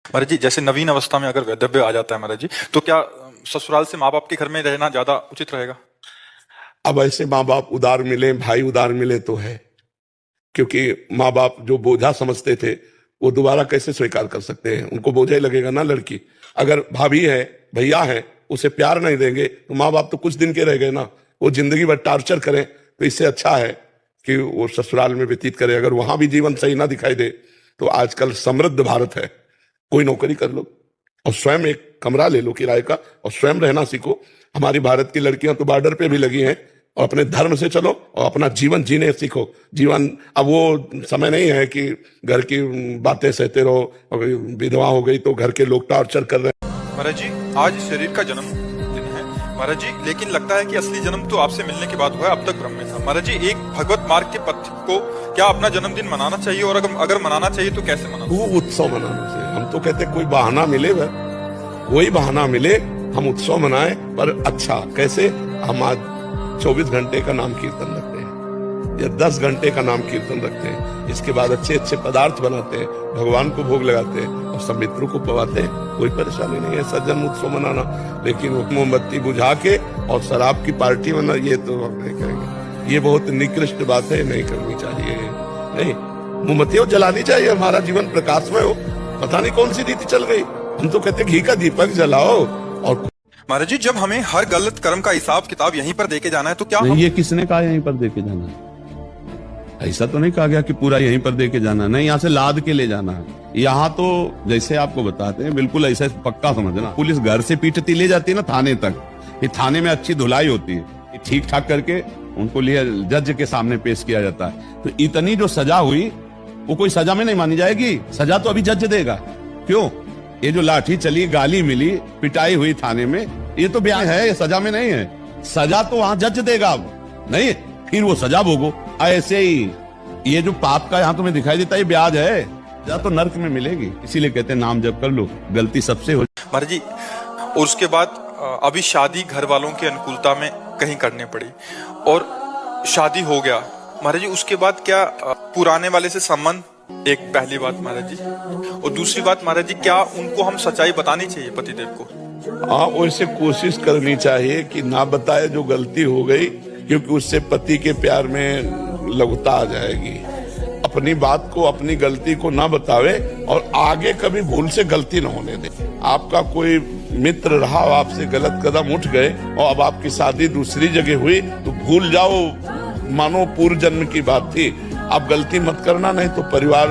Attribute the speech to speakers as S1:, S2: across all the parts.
S1: महाराज जी, जैसे नवीन अवस्था में अगर वैधव्य आ जाता है महाराज जी, तो क्या ससुराल से माँ बाप के घर में रहना ज्यादा उचित रहेगा?
S2: अब ऐसे माँ बाप उदार मिले, भाई उदार मिले तो है, क्योंकि माँ बाप जो बोझा समझते थे वो दोबारा कैसे स्वीकार कर सकते हैं? उनको बोझा ही लगेगा ना। लड़की अगर भाभी है, भैया है, उसे प्यार नहीं देंगे तो माँ बाप तो कुछ दिन के रह गए ना, वो जिंदगी भर टार्चर करें। तो इससे अच्छा है कि वो ससुराल में व्यतीत करे। अगर वहां भी जीवन सही ना दिखाई दे तो आजकल समृद्ध भारत है, कोई नौकरी कर लो और स्वयं एक कमरा ले लो किराए का और स्वयं रहना सीखो। हमारी भारत की लड़कियां तो बॉर्डर पे भी लगी हैं, और अपने धर्म से चलो और अपना जीवन जीने सीखो। जीवन अब वो समय नहीं है कि घर की बातें सहते रहो, और विधवा हो गई तो घर के लोग टॉर्चर कर रहे हैं।
S1: महाराज जी, आज शरीर का जन्मदिन है महाराज जी, लेकिन लगता है कि असली जन्म तो आपसे मिलने के बाद हुआ है, अब तक भ्रम में था। महाराज जी, एक भगवत मार्ग के पथ को क्या अपना जन्मदिन मनाना चाहिए, और अगर मनाना चाहिए तो कैसे मनाना?
S2: वो उत्सव मनाना चाहिए। हम तो कहते कोई बहाना मिले, कोई बहाना मिले हम उत्सव मनाएं, पर अच्छा कैसे? हम आज 24 घंटे का नाम कीर्तन रखते हैं या 10 घंटे का नाम कीर्तन रखते हैं, इसके बाद अच्छे अच्छे पदार्थ बनाते हैं, भगवान को भोग लगाते हैं और सब मित्रों को पवाते हैं। कोई परेशानी नहीं है सज्जन उत्सव मनाना। लेकिन मोमबत्ती बुझा के और शराब की पार्टी मना, ये तो हम नहीं करेंगे। ये बहुत निकृष्ट बात है, नहीं करनी चाहिए। नहीं, मोमबत्तियां जलानी चाहिए, हमारा जीवन प्रकाशमय हो। पता नहीं कौन सी रीति चल गई। हम तो कहते घी का दीपक जलाओ। और
S1: महाराज जी, जब हमें हर गलत कर्म का हिसाब किताब यहीं पर देके जाना है तो क्या
S3: ये किसने कहा यहीं पर देके जाना है? ऐसा तो नहीं कहा गया कि पूरा यहीं पर देके जाना है। नहीं, यहाँ से लाद के ले जाना है। यहाँ तो जैसे आपको बताते हैं बिल्कुल ऐसा पक्का समझना। पुलिस घर से पीटती ले जाती है ना थाने तक, ये थाने में अच्छी धुलाई होती है, ठीक ठाक करके उनको लिए जज के सामने पेश किया जाता है। तो इतनी जो सजा हुई वो कोई सजा में नहीं मानी जाएगी। सजा तो अभी जज देगा। क्यों? ये जो लाठी चली, गाली मिली, पिटाई हुई थाने में, ये तो ब्याज है, ये सजा में नहीं है। सजा तो वहां जज देगा। अब नहीं, फिर वो सजा भोगो। ऐसे ही ये जो पाप का यहाँ तुम्हें दिखाई देता है, ये ब्याज है। सजा तो नर्क में मिलेगी। इसीलिए कहते हैं नाम जप कर लो, गलती सबसे हो।
S1: महाराज जी, और उसके बाद अभी शादी घर वालों की अनुकूलता में कहीं करनी पड़ी और शादी हो गया महाराज जी, उसके बाद क्या पुराने वाले से संबंध? एक पहली बात महाराज जी, और दूसरी बात महाराज जी, क्या उनको हम सच्चाई बतानी चाहिए पतिदेव को?
S2: हाँ, वैसे कोशिश करनी चाहिए कि ना बताए जो गलती हो गई, क्योंकि उससे पति के प्यार में लघुता आ जाएगी। अपनी बात को, अपनी गलती को ना बतावे और आगे कभी भूल से गलती ना होने दे। आपका कोई मित्र रहा, आपसे गलत कदम उठ गए और अब आपकी शादी दूसरी जगह हुई तो भूल जाओ, मानो पूर्व जन्म की बात थी। आप गलती मत करना, नहीं तो परिवार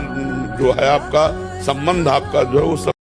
S2: जो है आपका, संबंध आपका जो है वो